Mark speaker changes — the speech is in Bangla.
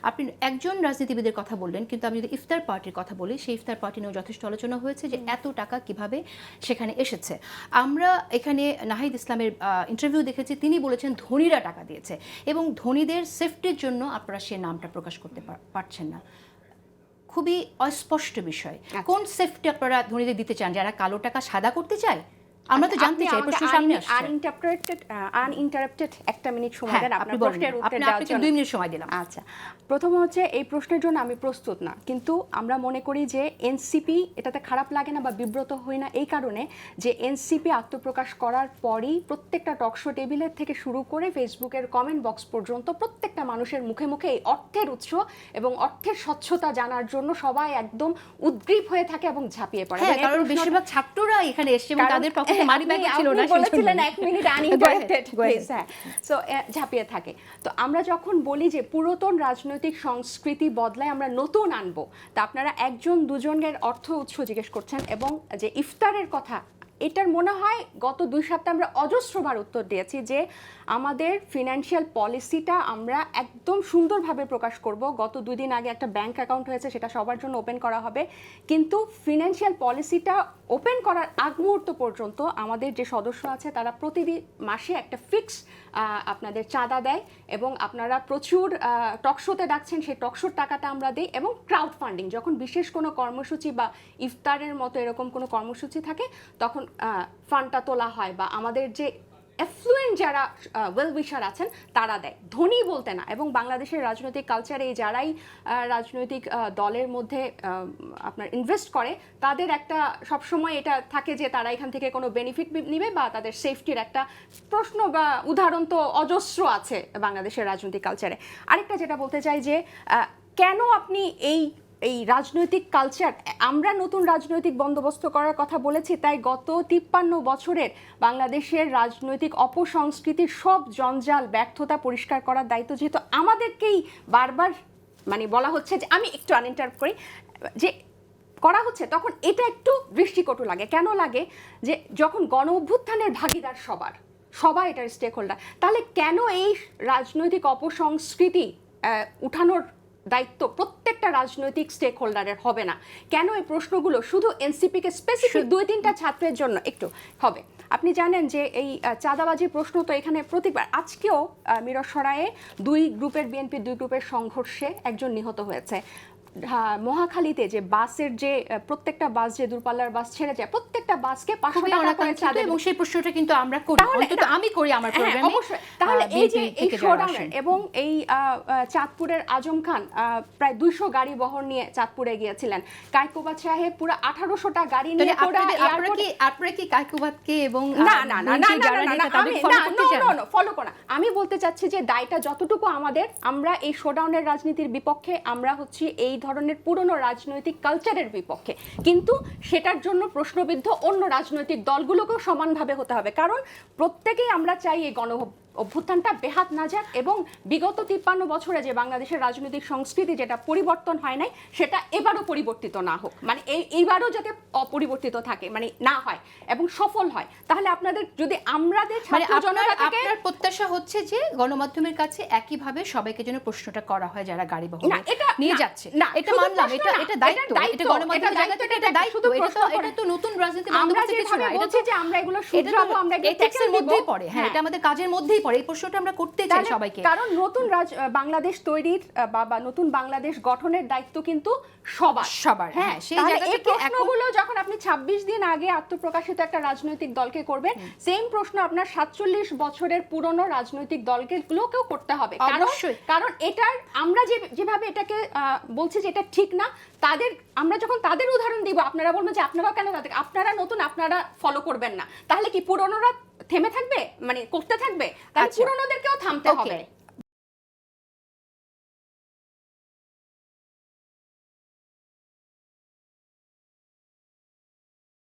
Speaker 1: আপনি একজন রাজনীতিবিদের কথা বললেন, কিন্তু আমি যদি ইফতার পার্টির কথা বলি, সেই ইফতার পার্টি নিয়েও যথেষ্ট আলোচনা হয়েছে যে এত টাকা কিভাবে সেখানে এসেছে। আমরা এখানে নাহিদ ইসলামের ইন্টারভিউ দেখেছি, তিনি বলেছেন ধনীরা টাকা দিয়েছে এবং ধনীদের সেফটির জন্য আপনারা সে নামটা প্রকাশ করতে পারছেন না। খুবই অস্পষ্ট বিষয়। কোন সেফটি আপনারা ধনীদের দিতে চান? যারা কালো টাকা সাদা করতে চায়? আমরা তো জানতে চাই, প্রশ্ন সামনে আসছে।
Speaker 2: আনইন্টারাপ্টেড একটা মিনিট সময় দেন আপনার প্রশ্নের উত্তর দেওয়ার জন্য।
Speaker 1: 2 মিনিট সময় দিলাম।
Speaker 2: আচ্ছা, প্রথম হচ্ছে এই প্রশ্নের জন্য আমি প্রস্তুত না, কিন্তু আমরা মনে করি যে এনসিপি, এটাতে খারাপ লাগে না বা বিব্রত হই না এই কারণে যে এনসিপি আত্মপ্রকাশ করার পরই প্রত্যেকটা টকশো টেবিলের থেকে শুরু করে ফেসবুকের কমেন্ট বক্স পর্যন্ত প্রত্যেকটা মানুষের মুখে মুখে এই অর্থের উৎস এবং অর্থের স্বচ্ছতা জানার জন্য সবাই একদম উদ্গ্রীব হয়ে থাকে এবং ঝাঁপিয়ে পড়ে।
Speaker 1: কারণ বেশিরভাগ ছাত্ররা এখানে এসেছে এবং তাদের পক্ষে মানি ব্যাগ ছিল না,
Speaker 2: বলেছিলেন 1 মিনিট আনইন্টারাপ্টেড, হ্যাঁ, সো ঝাঁপিয়ে থাকে। তো আমরা যখন বলি যে পুরাতন রাজনৈতিক সংস্কৃতি বদলায় আমরা নতুন আনবো, তা আপনারা একজন দুজনের অর্থ উৎস জিজ্ঞেস করছেন এবং যে ইফতারের কথা, এটার মনে হয় গত 2 সপ্তাহে আমরা অজস্রবার উত্তর দিয়েছি যে আমাদের ফিনান্সিয়াল পলিসিটা আমরা একদম সুন্দরভাবে প্রকাশ করব। গত 2 দিন আগে একটা ব্যাংক অ্যাকাউন্ট হয়েছে, সেটা সবার জন্য ওপেন করা হবে, কিন্তু ফিনান্সিয়াল পলিসিটা ওপেন করার আগ মুহূর্ত পর্যন্ত আমাদের যে সদস্য আছে তারা প্রতিদিন মাসে একটা ফিক্স আপনাদের চাঁদা দেয় এবং আপনারা প্রচুর টকশোতে ডাকছেন, সেই টকশোর টাকাটা আমরা দিই। এবং ক্রাউড ফান্ডিং, যখন বিশেষ কোনো কর্মসূচি বা ইফতারের মতো এরকম কোনো কর্মসূচি থাকে তখন ফান্ডটা তোলা হয় বা আমাদের যে অ্যাফ্লুয়েন্ট যারা ওয়েল উইশার আছেন তারা দেয়, ধনী বলতে না। এবং বাংলাদেশের রাজনৈতিক কালচারে এই যারাই রাজনৈতিক দলের মধ্যে আপনার ইনভেস্ট করে তাদের একটা সবসময় এটা থাকে যে তারা এখান থেকে কোনো বেনিফিট নেবে বা তাদের সেফটির একটা প্রশ্ন বা উদাহরণ তো অজস্র আছে বাংলাদেশের রাজনৈতিক কালচারে। আরেকটা যেটা বলতে চাই যে কেন আপনি এই রাজনৈতিক কালচার, আমরা নতুন রাজনৈতিক বন্দোবস্ত করার কথা বলেছি, তাই গত 53 বছরের বাংলাদেশের রাজনৈতিক অপসংস্কৃতির সব জঞ্জাল ব্যর্থতা পরিষ্কার করার দায়িত্ব যেহেতু আমাদেরকেই বারবার মানে বলা হচ্ছে যে, আমি একটু আনইন্টারাপ্ট করি, যে করা হচ্ছে, তখন এটা একটু দৃষ্টিকটু লাগে। কেন লাগে? যে যখন গণ অভ্যুত্থানের ভাগিদার সবাই এটার স্টেক হোল্ডার, তাহলে কেন এই রাজনৈতিক অপসংস্কৃতি উঠানোর দায়িত্ব প্রত্যেকটা রাজনৈতিক স্টেক হোল্ডারের হবে না? কেন এই প্রশ্নগুলো শুধু এনসিপিকে স্পেসিফিক 2-3টা ছাত্রের জন্য একটু হবে? আপনি জানেন যে এই চাঁদাবাজির প্রশ্ন তো এখানে প্রতিবার, আজকেও মিরসরাইয়ে 2 গ্রুপের বিএনপির 2 গ্রুপের সংঘর্ষে একজন নিহত হয়েছে। মহাখালীতে যে বাসের যে প্রত্যেকটা বাস যে দূরপাল্লার বাস ছেড়ে যায়, প্রত্যেকটা বাসকে 500 টাকা করে চাঁদা,
Speaker 1: এবং সেই প্রশ্নটা কিন্তু আমরা করি, অন্তত আমি করি আমার প্রোগ্রামে।
Speaker 2: অবশ্যই। তাহলে এই যে এই শোডাউন এবং এই চাঁদপুরের আজম খান প্রায় 200 গাড়ি বহর নিয়ে চাঁদপুরে গিয়েছিলেন। কায়কোবাদ সাহেব পুরো 1800টা গাড়ি নিয়ে
Speaker 1: আপনারা কি কায়কোবাদকে এবং
Speaker 2: ফলো করা, আমি বলতে চাচ্ছি যে দায়টা যতটুকু আমাদের, আমরা এই শোডাউনের রাজনীতির বিপক্ষে, আমরা হচ্ছে এই ধরনের পুরনো রাজনৈতিক কালচারের বিপক্ষে, কিন্তু সেটার জন্য প্রশ্নবিদ্ধ অন্য রাজনৈতিক দলগুলোকেও সমানভাবে হতে হবে। কারণ প্রত্যেকেই আমরা চাই এই গণ অভ্যুত্থানটা বেহাত না যাক এবং বিগত 53 বছরে যে বাংলাদেশের রাজনৈতিক সংস্কৃতি যেটা পরিবর্তন হয় নাই সেটা এবারও পরিবর্তিত না হোক, মানে এইবারও যাতে অপরিবর্তিত থাকে, মানে না হয় এবং সফল হয়। তাহলে আপনাদের যদি আমাদের
Speaker 1: আপনার প্রত্যাশা হচ্ছে যে গণমাধ্যমের কাছে একইভাবে সবাইকে যেন প্রশ্নটা করা হয় যারা গাড়ি বহর নিয়ে যাচ্ছে।
Speaker 2: না,
Speaker 1: এটা মানলাম, এটা দায়িত্ব, এটা গণমাধ্যমের জায়গা থেকে এটা দায়িত্ব, এটা তো নতুন রাজনীতি বন্দোবস্ত কিছু না, এটা
Speaker 2: হচ্ছে যে আমরা এগুলো শুধরাবো, আমরা
Speaker 1: এথিক্সের মধ্যেই পড়ে। হ্যাঁ, এটা আমাদের কাজের মধ্যেই পড়ে। এই প্রশ্নটা আমরা করতে চাই সবাইকে,
Speaker 2: কারণ নতুন বাংলাদেশ তৈরির বা নতুন বাংলাদেশ গঠনের দায়িত্ব কিন্তু সবার। হ্যাঁ, সেই জায়গা থেকে প্রশ্নগুলো যখন আপনি 26 দিন আগে আত্মপ্রকাশিত একটা রাজনৈতিক দলকে করবেন, সেম প্রশ্ন আপনার 47 বছরের পুরনো রাজনৈতিক দলগুলোকেও করতে হবে। কারণ এটার আমরা যেভাবে এটাকে বলছি যে এটা ঠিক না, আমরা যখন তাদের উদাহরণ দিব আপনারা বলবেন যে আপনারাও কেন আপনারা নতুন, আপনারা ফলো করবেন না, তাহলে কি পুরনোরা থেমে থাকবে, মানে করতে থাকবে? তাহলে পুরনোদেরকেও থামতে হবে।